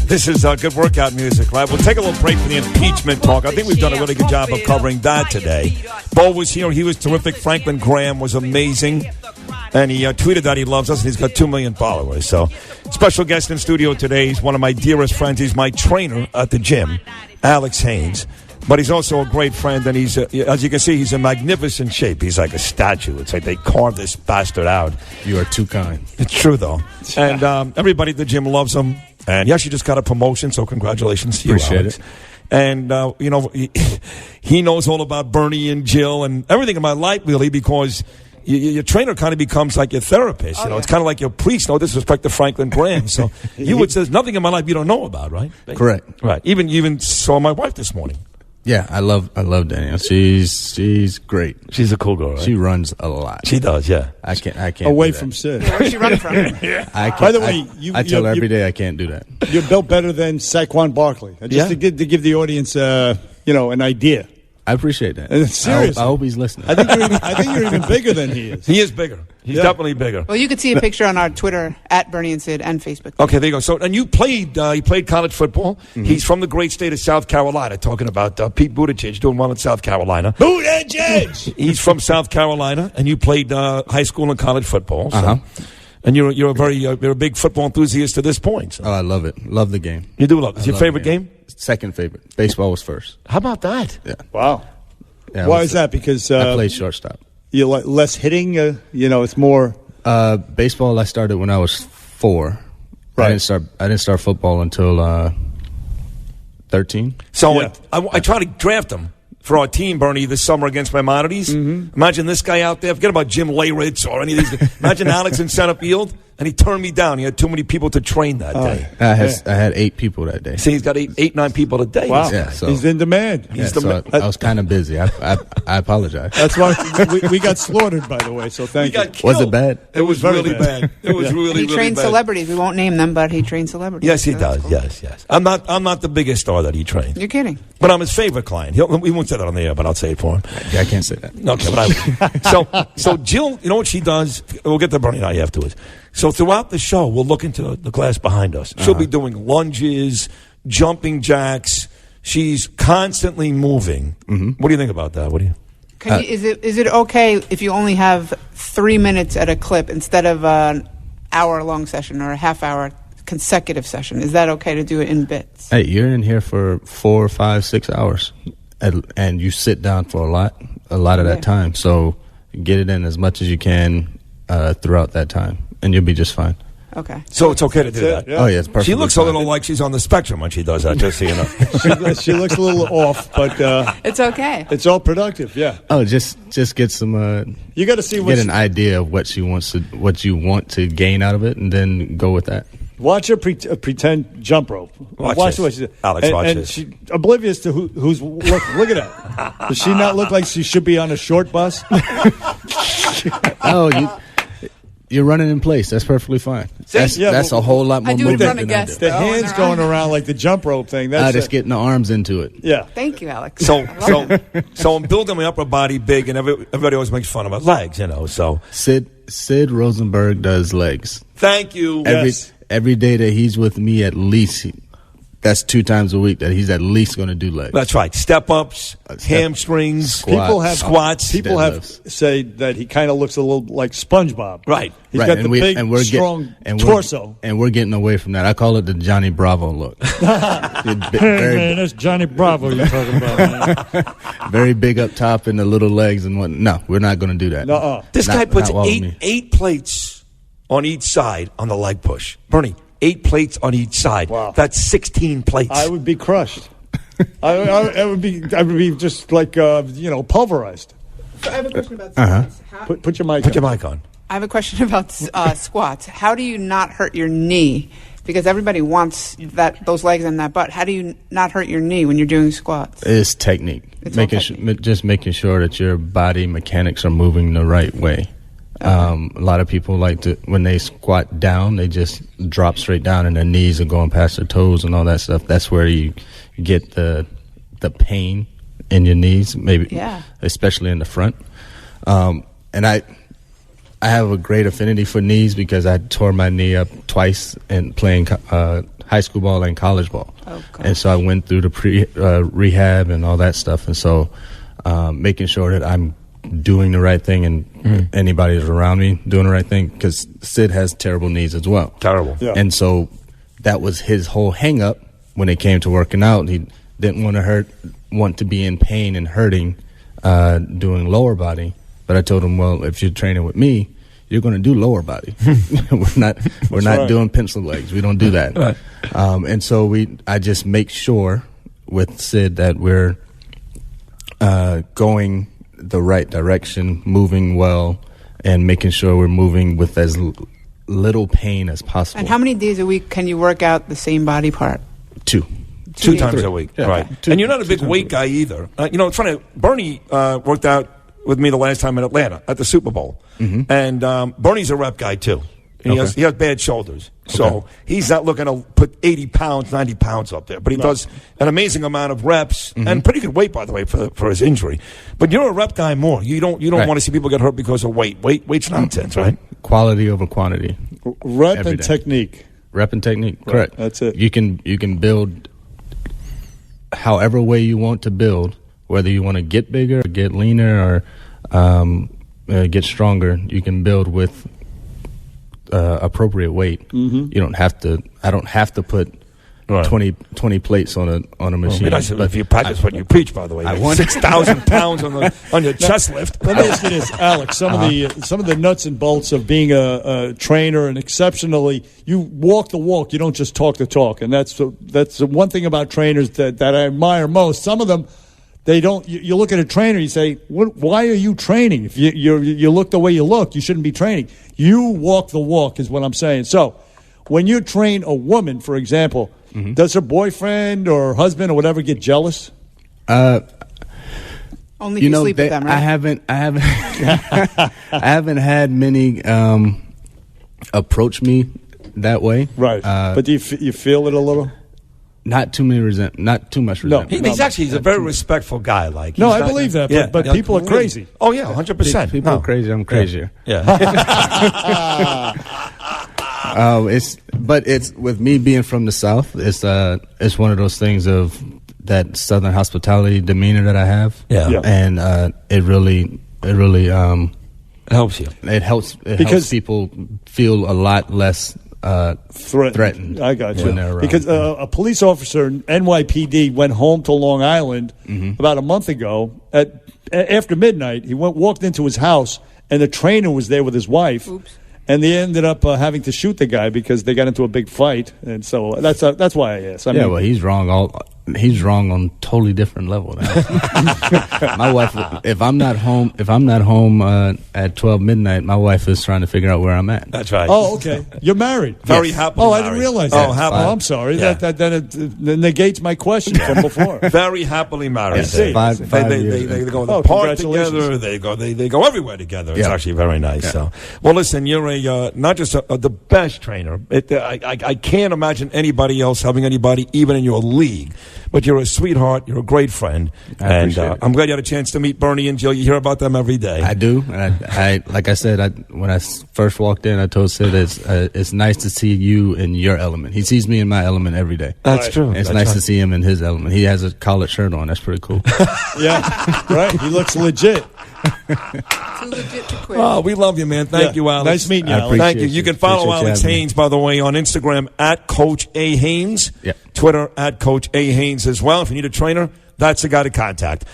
This is good workout music, right? We'll take a little break for the impeachment talk. I think we've done a really good job of covering that today. Bo was here. He was terrific. Franklin Graham was amazing. And he tweeted that he loves us, and he's got 2 million followers. So, special guest in studio today is one of my dearest friends. He's my trainer at the gym, Alex Haynes. But he's also a great friend, and he's, as you can see, he's in magnificent shape. He's like a statue. It's like they carved this bastard out. You are too kind. It's true, though. And everybody at the gym loves him. And, yes, you just got a promotion, so congratulations to you, Appreciate Alex. it. And, he knows all about Bernie and Jill and everything in my life, really, because your trainer kind of becomes like your therapist. You know, It's kind of like your priest. No disrespect to Franklin Graham. So you would say there's nothing in my life you don't know about, right? Correct. Right. Even saw my wife this morning. Yeah, I love Danielle. She's great. She's a cool girl, right? She runs a lot. She does, yeah. I can't away do from that. Sid. Where's she running from? By the way, I tell her every day I can't do that. You're built better than Saquon Barkley. Just to give the audience, an idea. I appreciate that. Seriously, I hope he's listening. I think you're even bigger than he is. He is bigger. He's definitely bigger. Well, you could see a picture on our Twitter at Bernie and Sid and Facebook. Okay, there you go. So, and you played. He played college football. Mm-hmm. He's from the great state of South Carolina. Talking about Pete Buttigieg doing well in South Carolina. Buttigieg. He's from South Carolina, and you played high school and college football. So. Uh-huh. And you're a big football enthusiast to this point. So. Oh, I love it. Love the game. You do love it. It's your favorite game? Second favorite. Baseball was first. How about that? Yeah. Wow. Yeah, why is that? Because I played shortstop. You like less hitting. It's more. Baseball. I started when I was 4. Right. I didn't start football until 13. So I tried to draft him for our team, Bernie, this summer against Maimonides. Mm-hmm. Imagine this guy out there. Forget about Jim Leyritz or any of these. Imagine Alex in center field. And he turned me down. He had too many people to train that day. I had 8 people that day. See, he's got 9 people a day. Wow. Yeah, so, he's in demand. I was kind of busy. I apologize. That's why we got slaughtered, by the way, so thank you. Was it bad? It was really bad. It was really, he trained bad. celebrities. We won't name them, but he trained celebrities. Yes, he does. Cool. Yes. I'm not the biggest star that he trained. You're kidding. But I'm his favorite client. We won't say that on the air, but I'll say it for him. Yeah, I can't say that. Okay, but so Jill, you know what she does? We'll get to Bernie and I afterwards. So throughout the show, we'll look into the glass behind us. She'll be doing lunges, jumping jacks. She's constantly moving. Mm-hmm. What do you think about that? What do you? Is it okay if you only have 3 minutes at a clip instead of an hour-long session or a half-hour consecutive session? Is that okay to do it in bits? Hey, you're in here for 4, 5, 6 hours, and you sit down for a lot of that time. So get it in as much as you can throughout that time. And you'll be just fine. Okay. So it's okay to do that? Yeah. Oh, yeah, it's perfect. She looks a little like she's on the spectrum when she does that, just so you know. She looks a little off, but it's okay. It's all productive, yeah. Oh, just get some. You got to see get an idea of what you want to gain out of it, and then go with that. Watch her pretend jump rope. Watch this. Alex, watch and this. She's oblivious to who's look at that. Does she not look like she should be on a short bus? Oh, you're running in place. That's perfectly fine. That's a whole lot more movement than I do. The hands going around like the jump rope thing. That's just getting the arms into it. Yeah. Thank you, Alex. So I'm building my upper body big, and everybody always makes fun of my legs, you know. So Sid Rosenberg does legs. Thank you. Every day that he's with me, at least that's 2 times a week that he's at least going to do legs. That's right. Step ups, hamstrings, squats. People have say that he kind of looks a little like SpongeBob. Right. He's got the big, strong torso. And we're getting away from that. I call it the Johnny Bravo look. Man, that's Johnny Bravo you're talking about, man. Very big up top and the little legs and what. No, we're not going to do that. No. This guy puts eight plates on each side on the leg push. Bernie. 8 plates on each side. Wow. That's 16 plates. I would be crushed. I would be just like pulverized. So I have a question about squats. Put your mic. Put your mic on. I have a question about squats. How do you not hurt your knee? Because everybody wants those legs and that butt. How do you not hurt your knee when you're doing squats? It's technique. Just making sure that your body mechanics are moving the right way. Okay. A lot of people like to, when they squat down, they just drop straight down and their knees are going past their toes and all that stuff. That's where you get the pain in your knees, maybe, especially in the front. And I have a great affinity for knees because I tore my knee up twice in playing high school ball and college ball. Oh, gosh. And so I went through the rehab and all that stuff. And so making sure that I'm doing the right thing and anybody that's around me doing the right thing, because Sid has terrible knees as well. Terrible. Yeah. And so that was his whole hang-up when it came to working out. He didn't want to be in pain and hurting doing lower body. But I told him, well, if you're training with me, you're going to do lower body. we're not doing pencil legs. We don't do that. Right. And so I just make sure with Sid that we're going the right direction, moving well, and making sure we're moving with as little pain as possible. And how many days a week can you work out the same body part? 2. 2 times a week, Yeah. right? And you're not a big weight guy either. It's funny. Bernie worked out with me the last time in Atlanta at the Super Bowl, and Bernie's a rep guy too. And he has bad shoulders, so he's not looking to put 80 pounds, 90 pounds up there. But he does an amazing amount of reps and pretty good weight, by the way, for his injury. But you're a rep guy more. You don't Right. want to see people get hurt because of weight. Weight's nonsense, right? Quality over quantity. Rep Every and day. technique. Rep and technique, correct. That's it. You can build however way you want to build, whether you want to get bigger, or get leaner, or get stronger. You can build with appropriate weight. You don't have to. I don't have to put Right. 20 plates on a machine. Well, if you practice what you preach, by the way, I like want- 6,000 pounds on your chest lift. Let me ask you this, Alex. Some of the nuts and bolts of being a trainer, and exceptionally, you walk the walk. You don't just talk the talk, and that's the one thing about trainers that I admire most. Some of them, they don't. You look at a trainer, you say, "Why are you training? If you look the way you look, you shouldn't be training." You walk the walk, is what I'm saying. So, when you train a woman, for example, does her boyfriend or husband or whatever get jealous? Only if you sleep with them, right? I haven't I haven't had many approach me that way. Right. But do you feel it a little? Not too much resentment. He's a very respectful guy. Like, No, he's I not- believe that, yeah, but yeah, people are really. crazy. Oh yeah, 100%. People are crazy. I'm crazier. Yeah. It's with me being from the South. It's one of those things of that Southern hospitality demeanor that I have. Yeah. And it really helps you. It helps Because- people feel a lot less threatened. I got you. when they're around. Because a police officer in NYPD went home to Long Island about a month ago after midnight. He walked into his house, and the trainer was there with his wife. Oops. And they ended up having to shoot the guy because they got into a big fight, and so that's why I asked. Well, he's wrong. He's wrong on totally different level. My wife, if I'm not home at 12 midnight, my wife is trying to figure out where I'm at. That's right. Oh, okay. You're married. Very happily Oh, I married. didn't realize Oh, that. happily. I'm sorry. Yeah. That negates my question from before. Very happily married. Yes, Dave. five they years. go to the Oh, park congratulations. together. They go everywhere together. It's Yeah. actually very nice. Yeah. So, well, listen, you're not just the best trainer. I can't imagine anybody else having anybody even in your league. But you're a sweetheart. You're a great friend, I and appreciate it. I'm glad you had a chance to meet Bernie and Jill. You hear about them every day. I do. And I like I said, when I first walked in, I told Sid it's nice to see you in your element. He sees me in my element every day. That's Right. true. And it's That's nice right. to see him in his element. He has a collared shirt on. That's pretty cool. Yeah, right. He looks legit. Too legit to quit. Oh, we love you, man. Thank Yeah. you, Alex. Nice meeting you, I Alex. appreciate Thank you. You can follow Appreciate you Alex having me. Haynes, by the way, on Instagram at Coach A. Haynes. Yep. Twitter at Coach A. Haynes as well. If you need a trainer, that's the guy to contact.